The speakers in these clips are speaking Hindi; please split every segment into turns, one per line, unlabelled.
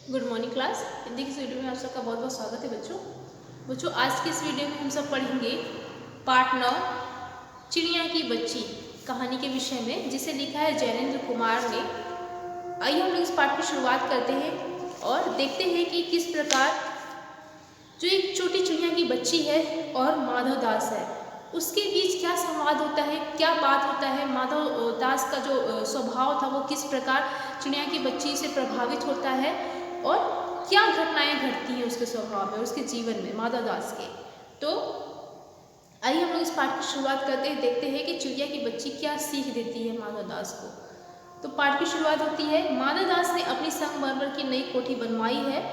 Good morning class. हिंदी की इस वीडियो में आप सबका बहुत बहुत स्वागत है बच्चों आज की इस वीडियो में हम सब पढ़ेंगे पार्ट 9 चिड़िया की बच्ची कहानी के विषय में, जिसे लिखा है जैनेन्द्र कुमार ने। आइए हम लोग इस पाठ की शुरुआत करते हैं और देखते हैं कि किस प्रकार जो एक छोटी चिड़िया की बच्ची है और माधव दास है, उसके बीच क्या संवाद होता है, क्या बात होता है। माधव दास का जो स्वभाव था वो किस प्रकार चिड़िया की बच्ची से प्रभावित होता है और क्या घटनाएं घटती हैं उसके स्वभाव में, उसके जीवन में, माधव दास के। तो आइए हम लोग इस पाठ की शुरुआत करते हैं, देखते हैं कि चिड़िया की बच्ची क्या सीख देती है माधव दास को। तो पाठ की शुरुआत होती है। माधव दास ने अपनी संगमरमर की नई कोठी बनवाई है,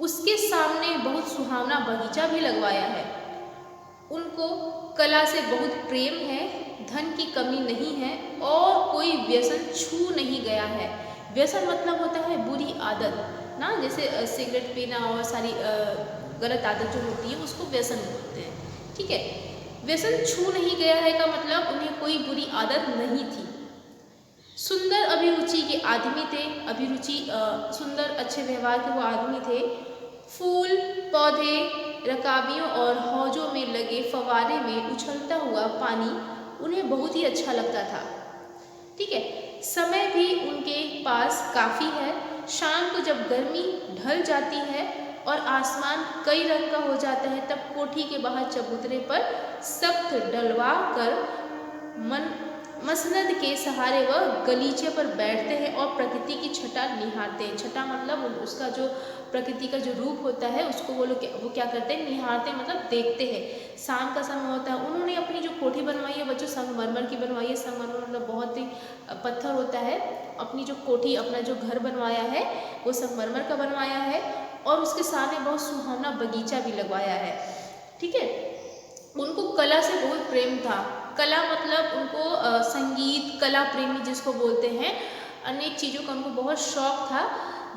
उसके सामने बहुत सुहावना बगीचा भी लगवाया है। उनको कला से बहुत प्रेम है, धन की कमी नहीं है और कोई व्यसन छू नहीं गया है। व्यसन मतलब होता है बुरी आदत ना, जैसे सिगरेट पीना और सारी गलत आदत जो होती है उसको व्यसन बोलते हैं। ठीक है, व्यसन छू नहीं गया है का मतलब उन्हें कोई बुरी आदत नहीं थी। सुंदर अभिरुचि के आदमी थे, अभिरुचि सुंदर अच्छे व्यवहार के वो आदमी थे। फूल पौधे, रकाबियों और हौजों में लगे फव्वारे में उछलता हुआ पानी उन्हें बहुत ही अच्छा लगता था। ठीक है, समय भी उनके पास काफ़ी है। शाम को जब गर्मी ढल जाती है और आसमान कई रंग का हो जाता है, तब कोठी के बाहर चबूतरे पर सख्त डलवा कर मसनद के सहारे वह गलीचे पर बैठते हैं और प्रकृति की छटा निहारते हैं। छटा मतलब उसका जो प्रकृति का जो रूप होता है उसको वो क्या करते हैं, निहारते हैं, मतलब देखते हैं। शाम का समय होता है। उन्होंने अपनी जो कोठी बनवाई है बच्चों, संगमरमर की बनवाई है। संगमरमर मतलब बहुत ही पत्थर होता है। अपनी जो कोठी, अपना जो घर बनवाया है वो संगमरमर का बनवाया है और उसके सामने बहुत सुहावना बगीचा भी लगवाया है। ठीक है, उनको कला से बहुत प्रेम था। कला मतलब उनको संगीत, कला प्रेमी जिसको बोलते हैं, अनेक चीज़ों का उनको बहुत शौक था।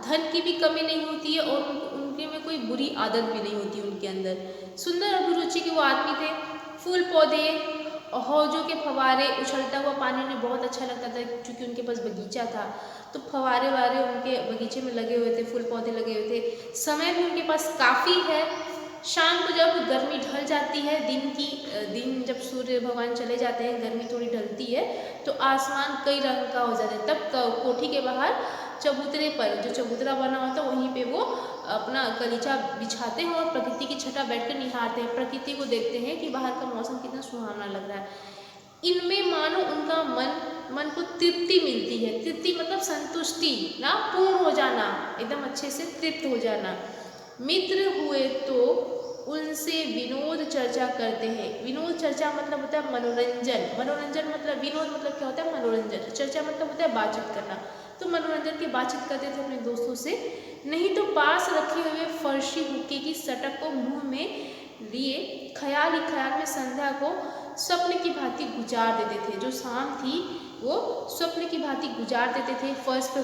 धन की भी कमी नहीं होती है और उनके में कोई बुरी आदत भी नहीं होती उनके अंदर। सुंदर अभिरुचि के वो आदमी थे। फूल पौधे, हौजों के फव्वारे, उछलता हुआ पानी उन्हें बहुत अच्छा लगता था क्योंकि उनके पास बगीचा था। तो फव्वारे वारे उनके बगीचे में लगे हुए थे, फूल पौधे लगे हुए थे। समय भी उनके पास काफ़ी है। शाम को जब गर्मी ढल जाती है, दिन जब सूर्य भगवान चले जाते हैं, गर्मी थोड़ी ढलती है तो आसमान कई रंग का हो जाता है। तब कोठी के बाहर चबूतरे पर, जो चबूतरा बना होता है वहीं पे वो अपना गलीचा बिछाते हैं और प्रकृति की छटा बैठकर निहारते हैं, प्रकृति को देखते हैं कि बाहर का मौसम कितना सुहावना लग रहा है। इनमें मानो उनका मन को तृप्ति मिलती है। तृप्ति मतलब संतुष्टि ना, पूर्ण हो जाना, एकदम अच्छे से तृप्त हो जाना। मित्र हुए तो उनसे विनोद चर्चा करते हैं। विनोद चर्चा मतलब होता है मनोरंजन। मनोरंजन मतलब, विनोद मतलब क्या होता है, मनोरंजन। चर्चा मतलब होता है बातचीत करना। तो मनोरंजन की बातचीत करते थे अपने दोस्तों से। नहीं तो पास रखे हुए फर्शी हुक्के की सटक को मुंह में लिए ख्याल ही ख्याल में संध्या को स्वप्न की भांति गुजार देते थे। जो शाम थी वो स्वप्न की भांति गुजार देते थे। फर्श पर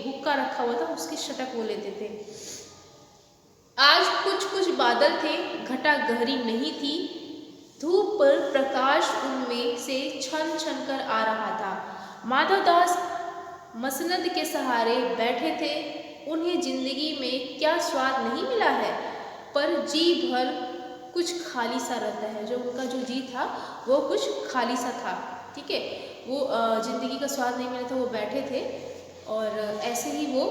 हुक्का रखा हुआ था, उसकी सटक वो लेते थे। आज कुछ कुछ बादल थे, घटा गहरी नहीं थी। धूप पर प्रकाश उनमें से छन छन कर आ रहा था। माधव दास मसनद के सहारे बैठे थे। उन्हें जिंदगी में क्या स्वाद नहीं मिला है, पर जी भर कुछ खाली सा रहता है। जो उनका जो जी था वो कुछ खाली सा था। ठीक है, वो जिंदगी का स्वाद नहीं मिला था, वो बैठे थे और ऐसे ही वो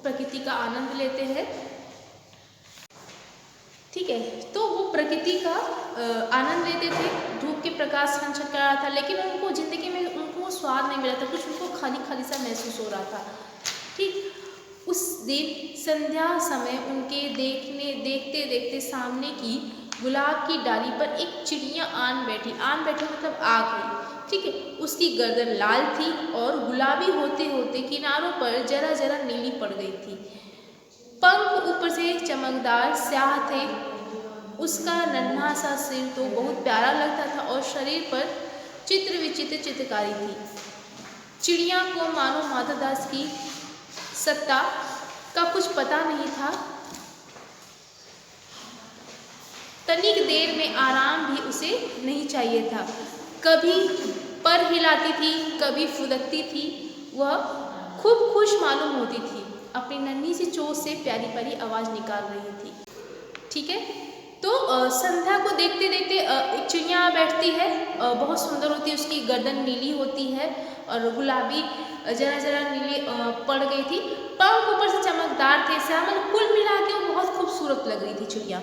प्रकृति का आनंद लेते हैं। ठीक है, तो वो प्रकृति का आनंद लेते थे। धूप के प्रकाश छन छन कर रहा था, लेकिन उनको ज़िंदगी में उनको स्वाद नहीं मिला था, कुछ उनको खाली खाली सा महसूस हो रहा था। ठीक, उस दिन संध्या समय उनके देखते देखते सामने की गुलाब की डाली पर एक चिड़िया आन बैठी। आन बैठी मतलब आ गई। ठीक है, उसकी गर्दन लाल थी और गुलाबी होते होते किनारों पर जरा जरा नीली पड़ गई थी। पंख ऊपर से चमकदार स्याह थे। उसका नन्हा सा सिर तो बहुत प्यारा लगता था और शरीर पर चित्र विचित्र चित्रकारी थी। चिड़िया को मानो माधव दास की सत्ता का कुछ पता नहीं था। तनिक देर में आराम भी उसे नहीं चाहिए था। कभी पर हिलाती थी, कभी फुदकती थी। वह खूब खुश मालूम होती थी। अपनी नन्ही सी चोंच से प्यारी प्यारी आवाज़ निकाल रही थी। ठीक है, तो संध्या को देखते देखते एक चिड़िया बैठती है, बहुत सुंदर होती है, उसकी गर्दन नीली होती है और गुलाबी जरा जरा नीली पड़ गई थी, पंख ऊपर से चमकदार थे, श्यामल, कुल मिला के वो बहुत खूबसूरत लग रही थी चिड़िया।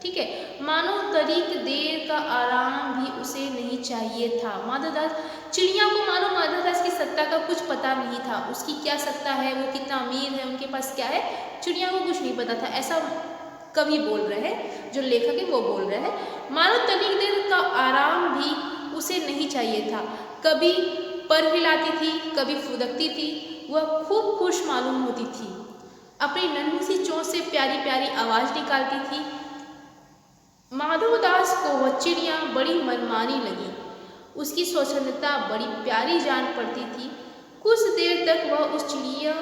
ठीक है, मानो तरीक देर का आराम भी उसे नहीं चाहिए था। माधवदास, चिड़िया को मानो माधवदास की सत्ता का कुछ पता नहीं था, उसकी क्या सत्ता है, वो कितना अमीर है, उनके पास क्या है, चिड़िया को कुछ नहीं पता था। ऐसा कवि बोल रहे हैं, जो लेखक है वो बोल रहे हैं। मानो तनिक देर का आराम भी उसे नहीं चाहिए था, कभी पर हिलाती थी, कभी फुदकती थी, वह खूब खुश मालूम होती थी, अपनी नन्ही सी चोंच से प्यारी प्यारी आवाज़ निकालती थी। माधवदास को वह चिड़िया बड़ी मनमानी लगी, उसकी स्वच्छंदता बड़ी प्यारी जान पड़ती थी। कुछ देर तक वह उस चिड़िया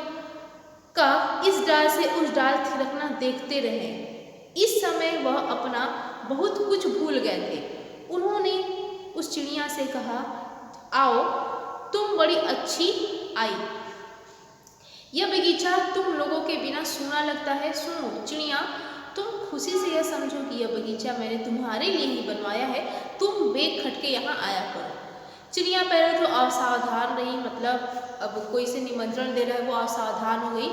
का इस डाल से उस डाल थिरकना देखते रहे। इस समय वह अपना बहुत कुछ भूल गए थे। उन्होंने उस चिड़िया से कहा, आओ, तुम बड़ी अच्छी आई, यह बगीचा तुम लोगों के बिना सूना लगता है। सुनो चिड़िया, तुम खुशी से यह समझो कि यह बगीचा मैंने तुम्हारे लिए ही बनवाया है, तुम बेख खटके यहाँ आया करो। चिड़िया पहले तो असावधान रही, मतलब अब कोई से निमंत्रण दे रहा है, वो असावधान हो गई,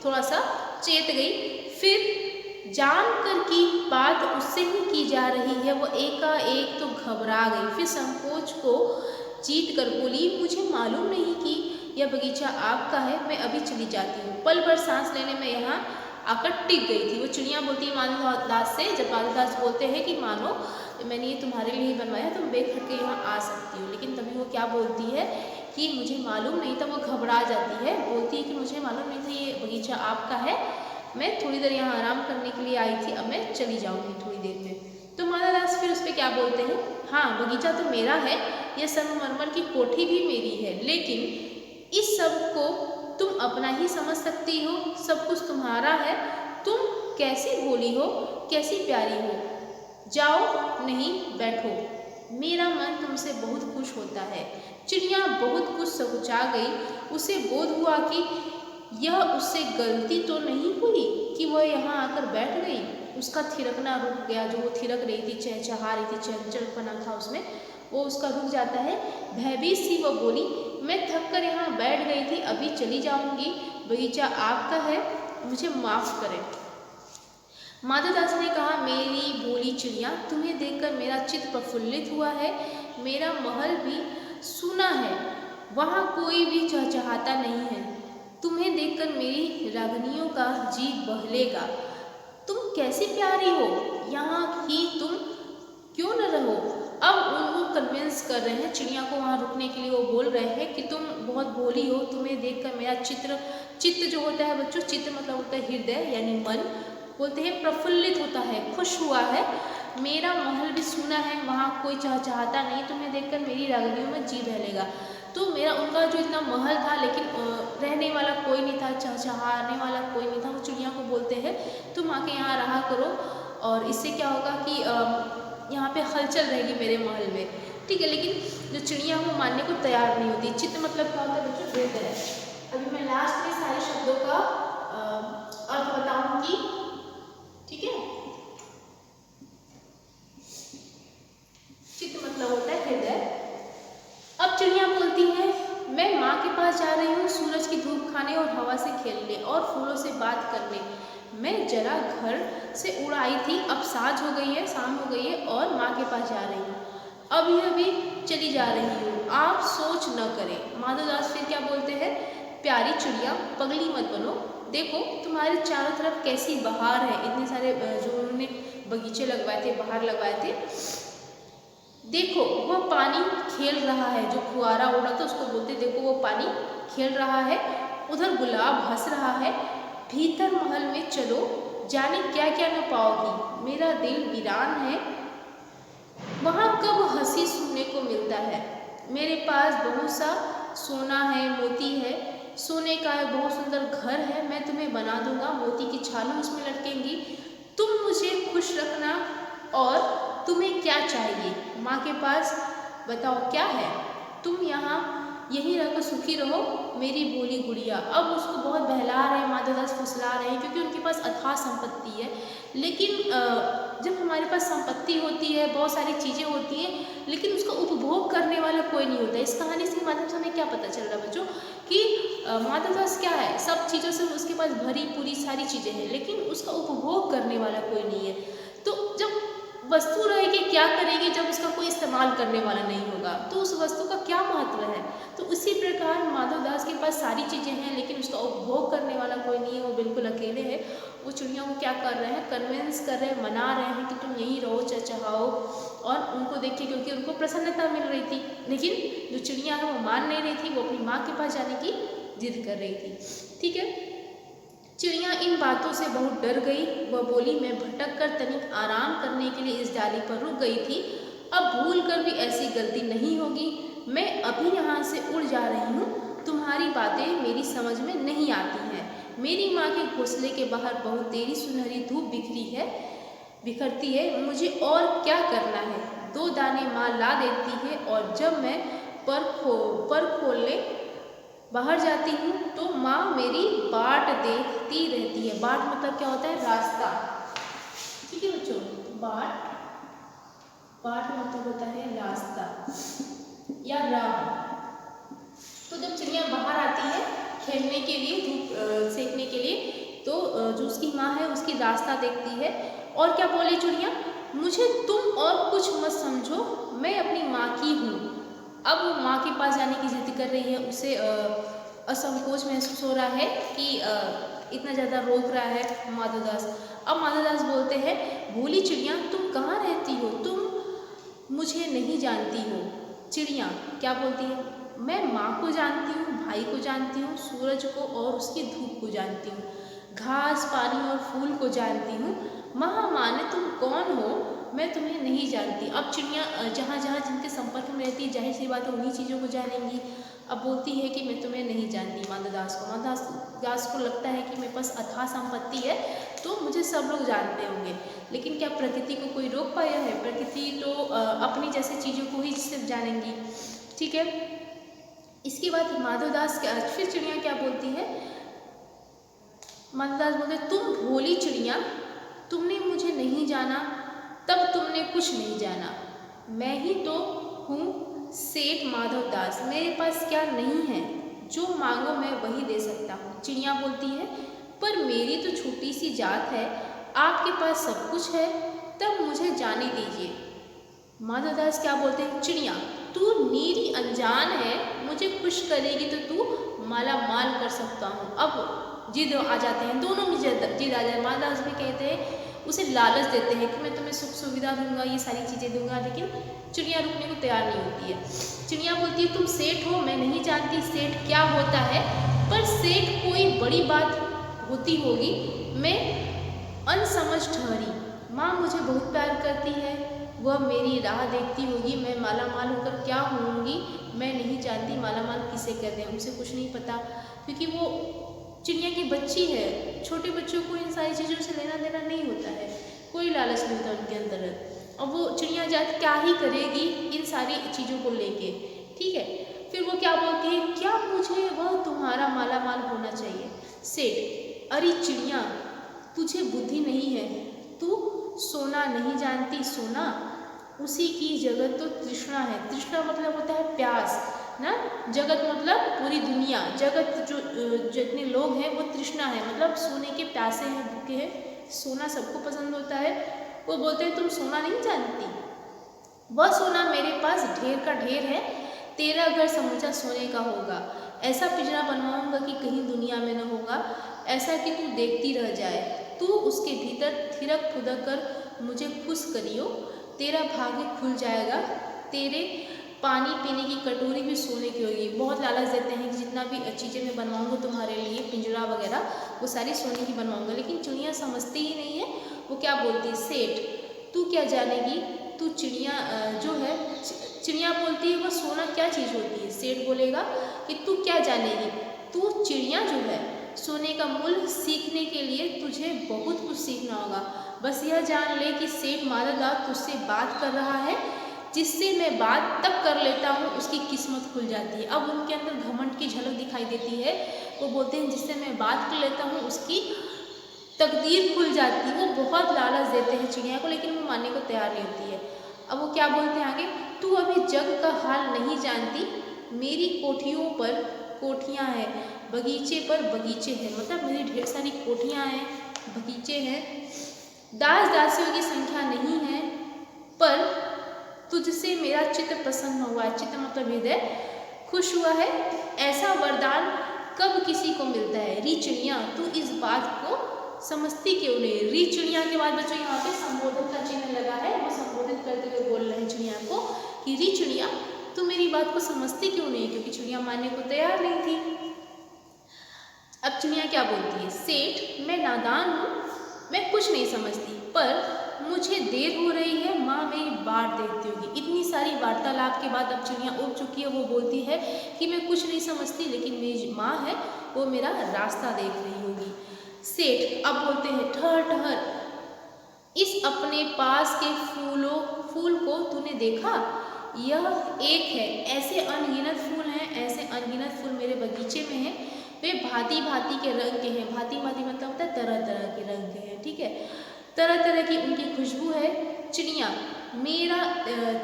थोड़ा सा चेत गई। फिर जानकर कि बात उससे ही की जा रही है, वो एकाएक तो घबरा गई, फिर संकोच को जीत कर बोली, मुझे मालूम नहीं कि यह बगीचा आपका है, मैं अभी चली जाती हूँ। पल भर सांस लेने में यहाँ आकर टिक गई थी। वो चिड़िया बोलती है माधवदास से, जब माधवदास बोलते हैं कि मानो मैंने ये तुम्हारे लिए ही बनवाया, तुम बेखट के यहाँ आ सकती हो, लेकिन तभी वो क्या बोलती है कि मुझे मालूम नहीं था। वो घबरा जाती है, बोलती है कि मुझे मालूम नहीं था ये बगीचा आपका है, मैं थोड़ी देर यहाँ आराम करने के लिए आई थी, अब मैं चली जाऊँगी थोड़ी देर में। तो माधवदास फिर उस पर क्या बोलते हैं, हाँ बगीचा तो मेरा है, यह संगमरमर की कोठी भी मेरी है, लेकिन इस सब को तुम अपना ही समझ सकती हो, सब कुछ तुम्हारा है, तुम कैसी भोली हो, कैसी प्यारी हो, जाओ नहीं बैठो, मेरा मन तुमसे बहुत खुश होता है। चिड़िया बहुत कुछ सकुचा गई, उसे बोध हुआ कि यह उससे गलती तो नहीं हुई कि वह यहाँ आकर बैठ गई। उसका थिरकना रुक गया, जो वो थिरक रही थी, चहचहा रही थी, चंचलपना था उसमें, वो उसका रुक जाता है। भयभीत सी वो बोली, मैं थक कर यहाँ बैठ गई थी, अभी चली जाऊँगी, बगीचा आपका है, मुझे माफ़ करें। माधवदास ने कहा, मेरी भोली चिड़िया, तुम्हें देखकर मेरा चित्त प्रफुल्लित हुआ है, मेरा महल भी सूना है, वहाँ कोई भी चहचहाता नहीं है, तुम्हें देखकर मेरी रागनियों का जी बहलेगा। तुम कैसी प्यारी हो, यहाँ ही तुम क्यों न रहो। अब उनको कन्विंस कर रहे हैं चिड़िया को वहाँ रुकने के लिए। वो बोल रहे हैं कि तुम बहुत भोली हो, तुम्हें देखकर मेरा चित्त जो होता है बच्चों, चित्त मतलब होता है हृदय यानी मन, बोलते हैं प्रफुल्लित होता है, खुश हुआ है, मेरा महल भी सूना है, वहाँ कोई चहचहाता नहीं, तुम्हें देखकर मेरी रागनियों में जी बहलेगा। तो मेरा उनका जो इतना महल था, लेकिन रहने वाला कोई नहीं था, चहचहाने वाला कोई नहीं था। वो चिड़िया को बोलते हैं तुम आके यहाँ रहा करो, और इससे क्या होगा कि यहाँ पे हलचल रहेगी मेरे महल में, ठीक है। लेकिन जो चिड़िया वो मानने को तैयार नहीं होती। चित्त मतलब क्या होता है बच्चों, हृदय। अभी मैं लास्ट में सारे शब्दों का अर्थ बताऊंगी, ठीक है। चित्त मतलब होता है हृदय। अब चिड़िया बोलती है, मैं माँ के पास जा रही हूँ, सूरज की धूप खाने और हवा से खेलने और फूलों से बात करने। मैं जरा घर से उड़ आई थी, अब साँझ हो गई है, शाम हो गई है, और माँ के पास जा रही हूँ, अभी अभी चली जा रही हूँ, आप सोच न करें। माधवदास फिर क्या बोलते हैं, प्यारी चिड़िया, पगली मत बनो, देखो तुम्हारे चारों तरफ कैसी बहार है, इतने सारे जो उन्होंने बगीचे लगवाए थे, बाहर लगवाए थे, देखो वह पानी खेल रहा है, जो फुआरा उड़ा था उसको बोलते, देखो वो पानी खेल रहा है, उधर गुलाब हंस रहा है, भीतर महल में चलो, जाने क्या क्या न पाओगी, मेरा दिल वीरान है, वहाँ कब हंसी सुनने को मिलता है, मेरे पास बहुत सा सोना है, मोती है, सोने का बहुत सुंदर घर है, मैं तुम्हें बना दूंगा, मोती की छालों उसमें लटकेंगी, तुम मुझे खुश रखना, और तुम्हें क्या चाहिए, माँ के पास बताओ क्या है, तुम यहाँ यहीं रहकर सुखी रहो मेरी भोली गुड़िया। अब उसको बहुत बहला रहे हैं, माधवदास फुसला रहे हैं, क्योंकि उनके पास अथाह संपत्ति है। लेकिन जब हमारे पास संपत्ति होती है, बहुत सारी चीज़ें होती हैं, लेकिन उसका उपभोग करने वाला कोई नहीं होता। इस कहानी के माध्यम से हमें क्या पता चल रहा है बच्चों कि माधवदास क्या है, सब चीज़ों से उसके पास भरी पूरी सारी चीज़ें हैं, लेकिन उसका उपभोग करने वाला कोई नहीं है। तो जब वस्तु रहेगी क्या करेगी जब उसका कोई इस्तेमाल करने वाला नहीं होगा, तो उस वस्तु का क्या महत्व है। तो उसी प्रकार माधवदास के पास सारी चीज़ें हैं, लेकिन उसका उपभोग करने वाला कोई नहीं है, वो बिल्कुल अकेले है। वो चिड़िया को क्या कर रहे हैं, कन्विंस कर रहे हैं, मना रहे हैं कि तुम यहीं रहो, चहचहाओ। और उनको देखिए, क्योंकि उनको प्रसन्नता मिल रही थी, लेकिन जो चिड़िया है वो मान नहीं रही थी, वो अपनी माँ के पास जाने की जिद कर रही थी। ठीक है, चिड़िया इन बातों से बहुत डर गई। वह बोली, मैं भटक कर तनिक आराम करने के लिए इस डाली पर रुक गई थी, अब भूल कर भी ऐसी गलती नहीं होगी। मैं अभी यहाँ से उड़ जा रही हूँ, तुम्हारी बातें मेरी समझ में नहीं आती हैं। मेरी माँ के घोंसले के बाहर बहुत तेरी सुनहरी धूप बिखरती है, मुझे और क्या करना है। 2 दाने माँ ला देती है, और जब मैं पर खोलने बाहर जाती हूँ तो माँ मेरी बाट देखती रहती है। बाट मतलब क्या होता है, रास्ता। ठीक है बच्चों, बाट मतलब होता है रास्ता या राह। तो जब चिड़िया बाहर आती है खेलने के लिए, धूप सेकने के लिए, तो जो उसकी माँ है उसकी रास्ता देखती है। और क्या बोली चिड़िया, मुझे तुम और कुछ मत समझो, मैं अपनी माँ की हूँ। अब वो माँ के पास जाने की जिद कर रही है, उसे असंकोच महसूस हो रहा है कि इतना ज़्यादा रोक रहा है माधवदास। अब माधवदास बोलते हैं, भोली चिड़िया तुम कहाँ रहती हो, तुम मुझे नहीं जानती हो। चिड़िया क्या बोलती है, मैं माँ को जानती हूँ, भाई को जानती हूँ, सूरज को और उसकी धूप को जानती हूँ, घास पानी और फूल को जानती हूँ। महामान्य तुम कौन हो, मैं तुम्हें नहीं जानती। अब चिड़िया जहाँ जहाँ जिनके संपर्क में रहती है, जाहिर सी बात है उन्हीं चीज़ों को जानेंगी। अब बोलती है कि मैं तुम्हें नहीं जानती माधवदास को लगता है कि मेरे पास अथाह संपत्ति है, तो मुझे सब लोग जानते होंगे। लेकिन क्या प्रकृति को कोई रोक पाया है, प्रकृति तो अपनी जैसे चीज़ों को ही सिर्फ जानेंगी। ठीक है, इसके बाद माधवदास फिर चिड़िया क्या बोलती है, माधवदास बोलते, तुम भोली चिड़िया, तुमने मुझे नहीं जाना, तब तुमने कुछ नहीं जाना। मैं ही तो हूँ सेठ माधवदास, मेरे पास क्या नहीं है, जो मांगो मैं वही दे सकता हूँ। चिड़िया बोलती है, पर मेरी तो छोटी सी जात है, आपके पास सब कुछ है, तब मुझे जाने दीजिए। माधवदास क्या बोलते हैं, चिड़िया तू नीरी अनजान है, मुझे खुश करेगी तो तू माला माल कर सकता हूँ। अब जिद आ जाते हैं, दोनों में जिद आ जाते हैं। माधवदास भी कहते हैं, उसे लालच देते हैं कि मैं तुम्हें सुख सुविधा दूंगा, ये सारी चीज़ें दूंगा, लेकिन चिड़िया रुकने को तैयार नहीं होती है। चिड़िया बोलती है, तुम सेठ हो, मैं नहीं जानती सेठ क्या होता है, पर सेठ कोई बड़ी बात होती होगी, मैं अनसमझ ठहरी। माँ मुझे बहुत प्यार करती है, वह मेरी राह देखती होगी, मैं माला माल होकर क्या होऊंगी, मैं नहीं जानती माला माल किसे कहते हैं, उसे कुछ नहीं पता, क्योंकि वो चिड़िया की बच्ची है। छोटे बच्चों को इन सारी चीज़ों से लेना देना नहीं होता है, कोई लालच नहीं होता उनके अंदर। अब वो चिड़िया जात क्या ही करेगी इन सारी चीज़ों को लेके। ठीक है, फिर वो क्या बोलती है, क्या मुझे वह तुम्हारा माला माल होना चाहिए। सेठ, अरे चिड़िया तुझे बुद्धि नहीं है, तू सोना नहीं जानती, सोना उसी की जगत तो तृष्णा है। तृष्णा मतलब होता है प्यास ना, जगत मतलब पूरी दुनिया, जगत जो जितने लोग हैं वो तृष्णा है, मतलब सोने के प्यासे हैं, भूखे हैं। सोना सबको पसंद होता है। वो बोलते हैं तुम सोना नहीं जानती, वह सोना मेरे पास ढेर का ढेर है, तेरा घर समूचा सोने का होगा। ऐसा पिंजरा बनवाऊंगा कि कहीं दुनिया में न होगा, ऐसा कि तू देखती रह जाए, तू उसके भीतर थिरक फुदक कर मुझे खुश करियो, तेरा भाग्य खुल जाएगा, तेरे पानी पीने की कटोरी भी सोने की होगी। बहुत लालच देते हैं कि जितना भी चीज़ें मैं बनवाऊंगा तुम्हारे लिए, पिंजरा वगैरह, वो सारी सोने की बनवाऊंगा। लेकिन चिड़िया समझती ही नहीं है। वो क्या बोलती है, सेठ तू क्या जानेगी, तू चिड़िया जो है, चिड़िया बोलती है वह सोना क्या चीज़ होती है। सेठ बोलेगा कि तू क्या जानेगी, तू चिड़िया जो है, सोने का मूल्य सीखने के लिए तुझे बहुत कुछ सीखना होगा। बस यह जान ले कि सेठ माधवदास तुझसे बात कर रहा है, जिससे मैं बात तब कर लेता हूँ उसकी किस्मत खुल जाती है। अब उनके अंदर घमंड की झलक दिखाई देती है। वो बोलते हैं जिससे मैं बात कर लेता हूँ उसकी तकदीर खुल जाती है। वो बहुत लालच देते हैं चिड़िया को, लेकिन वो मानने को तैयार नहीं होती है। अब वो क्या बोलते हैं आगे, तू अभी जग का हाल नहीं जानती, मेरी कोठियों पर कोठियाँ हैं, बगीचे पर बगीचे हैं। मतलब मेरी ढेर सारी कोठियाँ हैं, बगीचे हैं, दास दासियों की संख्या नहीं है, पर तुझसे मेरा चित्त प्रसन्न हुआ है। चित्त मतलब हृदय खुश हुआ है। ऐसा वरदान कब किसी को मिलता है। री चिड़िया तू इस बात को समझती क्यों नहीं। री चिड़िया के बाद बच्चों यहाँ पे संबोधन का चिन्ह लगा है। वो संबोधित करते हुए बोल रहे हैं चिड़िया को कि री चिड़िया तू मेरी बात को समझती क्यों नहीं, क्योंकि चिड़िया मानने को तैयार नहीं थी। अब चिड़िया क्या बोलती है, सेठ मैं नादान हूँ, मैं कुछ नहीं समझती, पर मुझे देर हो रही है, माँ मेरी बाट देखती होगी। इतनी सारी वार्तालाप के बाद अब चिड़िया उठ चुकी है। वो बोलती है कि मैं कुछ नहीं समझती, लेकिन मेरी माँ है वो मेरा रास्ता देख रही होगी। सेठ अब बोलते हैं ठहर ठहर, इस अपने पास के फूल को तूने देखा, यह एक है, ऐसे अनगिनत फूल हैं, ऐसे अनगिनत फूल मेरे बगीचे में हैं। वे भांति भांति के रंग के हैं। भांति भांति मतलब होता है तरह तरह के रंग के हैं, ठीक है, तरह तरह की उनकी खुशबू है। चिड़िया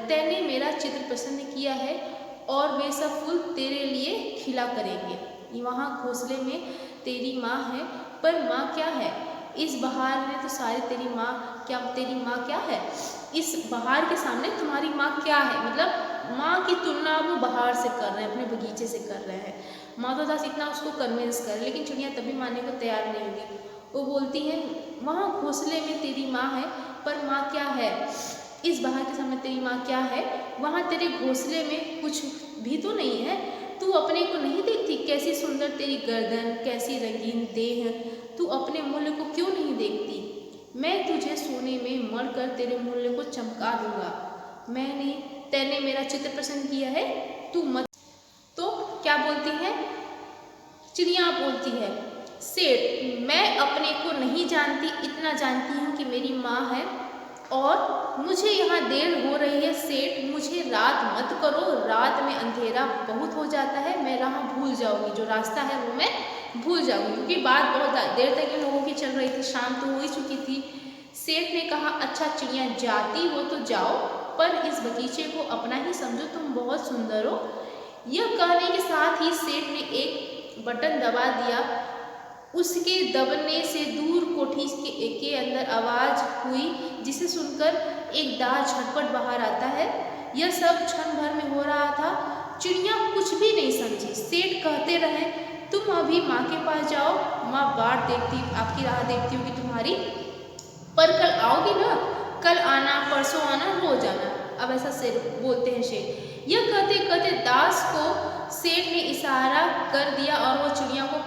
तैने मेरा चित्र पसंद किया है और वे सब फूल तेरे लिए खिला करेंगे। वहाँ घोंसले में तेरी माँ है, पर माँ क्या है इस बहार में, तो सारी तेरी माँ क्या है इस बहार के सामने, तुम्हारी माँ क्या है। मतलब माँ की तुलना वो बहार से कर रहे हैं, अपने बगीचे से कर रहे हैं। माधवदास इतना उसको कन्विंस कर, लेकिन चिड़िया तभी मानने को तैयार नहीं होगी। वो बोलती है वहाँ घोंसले में तेरी माँ है, पर माँ क्या है इस बहार के सामने, तेरी माँ क्या है। वहाँ तेरे घोंसले में कुछ भी तो नहीं है, तू अपने को नहीं देखती, कैसी सुंदर तेरी गर्दन, कैसी रंगीन देह, तू अपने मूल्य को क्यों नहीं देखती। मैं तुझे सोने में मढ़कर तेरे मूल्य को चमका दूंगा। तैने मेरा चित्र पसंद किया है, तू मत। तो क्या बोलती है चिड़िया, बोलती है सेठ मैं अपने को नहीं जानती, इतना जानती हूँ कि मेरी माँ है और मुझे यहाँ देर हो रही है। सेठ मुझे रात मत करो, रात में अंधेरा बहुत हो जाता है, मैं राह भूल जाऊँगी, जो रास्ता है वो मैं भूल जाऊँगी, क्योंकि बात बहुत देर तक इन लोगों की चल रही थी, शाम तो हो ही चुकी थी। सेठ ने कहा अच्छा चिड़िया जाती हो तो जाओ, पर इस बगीचे को अपना ही समझो, तुम बहुत सुंदर हो। यह कहने के साथ ही सेठ ने एक बटन दबा दिया। उसके दबने से दूर कोठी के अंदर आवाज हुई, जिसे सुनकर एक दास झटपट बाहर आता है। यह सब क्षण भर में हो रहा था। चिड़िया कुछ भी नहीं समझी। सेठ कहते रहे तुम अभी माँ के पास जाओ, माँ बाट देखती, आपकी राह देखती होगी तुम्हारी, पर कल आओगी ना, कल आना, परसों आना, रोज आना। अब ऐसा सेठ बोलते हैं शेर। यह कहते कहते दास को सेठ ने इशारा कर दिया और वो चिड़िया को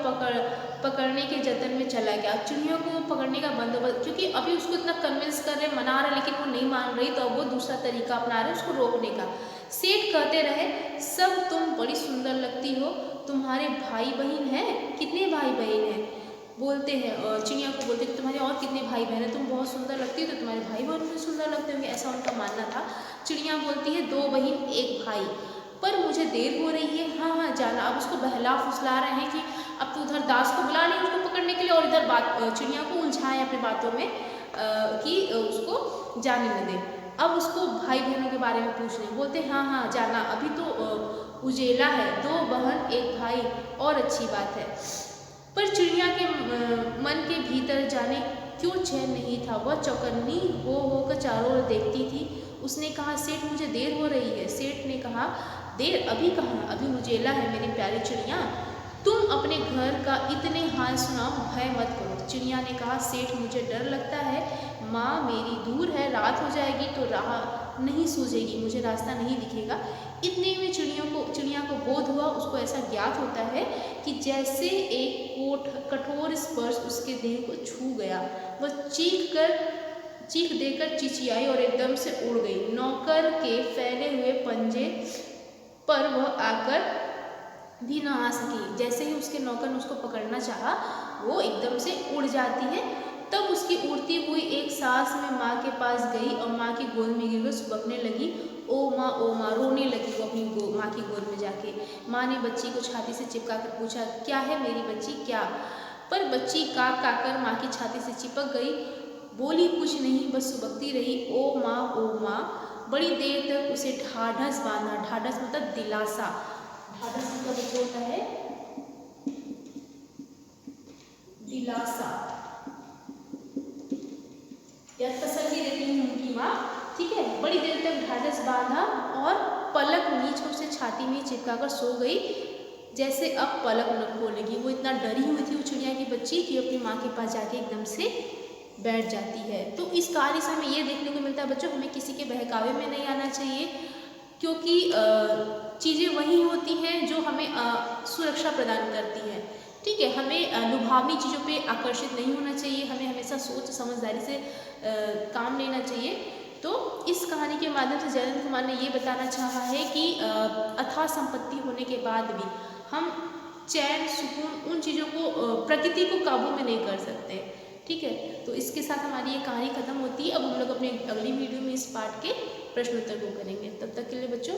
पकड़ने के जतन में चला गया। चिड़िया को पकड़ने का बंदोबस्त, क्योंकि अभी उसको इतना कन्विंस कर रहे, मना रहे, लेकिन वो नहीं मान रही, तो अब वो दूसरा तरीका अपना रहे उसको रोकने का। सेठ कहते रहे सब तुम बड़ी सुंदर लगती हो, तुम्हारे भाई बहन हैं, कितने भाई बहन हैं। बोलते हैं चिड़िया को, बोलते कि तुम्हारे और कितने भाई बहन हैं, तुम बहुत सुंदर लगती हो, तो तुम्हारे भाई बहन भी सुंदर लगते होंगे, ऐसा उनका मानना था। चिड़िया बोलती है 2 बहन 1 भाई, पर मुझे देर हो रही है, हाँ हाँ जाना। अब उसको बहला फुसला रहे हैं कि अब तो उधर दास को बुला लें उसको पकड़ने के लिए, और इधर चिड़िया को उलझाएं अपनी बातों में कि उसको जाने न दें। अब उसको भाई बहनों के बारे में पूछ रहे हैं। बोलते हाँ हाँ जाना, अभी तो उजेला है, 2 बहन 1 भाई, और अच्छी बात है। पर चिड़िया के मन के भीतर जाने क्यों चैन नहीं था। वह चौकन्नी होकर चारों ओर देखती थी। उसने कहा सेठ मुझे देर हो रही है। सेठ ने कहा देर अभी कहाँ, अभी उजेला है मेरी प्यारी चिड़िया, तुम अपने घर का इतने हाल सुनाओ, भय मत करो। चिड़िया ने कहा सेठ मुझे डर लगता है, माँ मेरी दूर है, रात हो जाएगी तो राह नहीं सूझेगी, मुझे रास्ता नहीं दिखेगा। इतने में चिड़िया को बोध हुआ, उसको ऐसा ज्ञात होता है कि जैसे एक कठोर स्पर्श उसके देह को छू गया। वह चीख देकर चिचियाई और एकदम से उड़ गई। नौकर के फैले हुए पंजे पर वह आकर भी न आ सकी। जैसे ही उसके नौकर ने उसको पकड़ना चाहा, वो एकदम से उड़ जाती है। तब उसकी उड़ती हुई एक सांस में माँ के पास गई और माँ की गोद में गिरकर सुबकने लगी। ओ माँ रोने लगी वो अपनी माँ की गोद में जाके। माँ ने बच्ची को छाती से चिपका कर पूछा, क्या है मेरी बच्ची क्या? पर बच्ची काँप काँप कर माँ की छाती से चिपक गई, बोली कुछ नहीं, बस सुबकती रही, ओ माँ। बड़ी देर तक उसे ढाढ़स बांधा। ढाढ़स मतलब दिलासा। ढाढ़स मतलब बच्चों होता है दिलासा या तसल्ली देती है उनकी माँ, ठीक है। बड़ी देर तक ढाढ़स बांधा और पलक नीच कर उसे छाती में चिपका कर सो गई, जैसे अब पलक न खोलेगी। वो इतना डरी हुई थी वो चिड़िया की बच्ची कि अपनी माँ के पास जाके एकदम से बैठ जाती है। तो इस कहानी से हमें ये देखने को मिलता है बच्चों, हमें किसी के बहकावे में नहीं आना चाहिए, क्योंकि चीज़ें वही होती हैं जो हमें सुरक्षा प्रदान करती हैं, ठीक है। हमें लुभावनी चीज़ों पे आकर्षित नहीं होना चाहिए, हमें हमेशा सोच समझदारी से काम लेना चाहिए। तो इस कहानी के माध्यम से जयंत कुमार ने ये बताना चाहा है कि अथाह संपत्ति होने के बाद भी हम चैन सुकून उन चीज़ों को प्रकृति को काबू में नहीं कर सकते, ठीक है। तो इसके साथ हमारी ये कहानी खत्म होती है। अब हम लोग अपने अगली वीडियो में इस पार्ट के प्रश्नोत्तर को करेंगे। तब तक के लिए बच्चों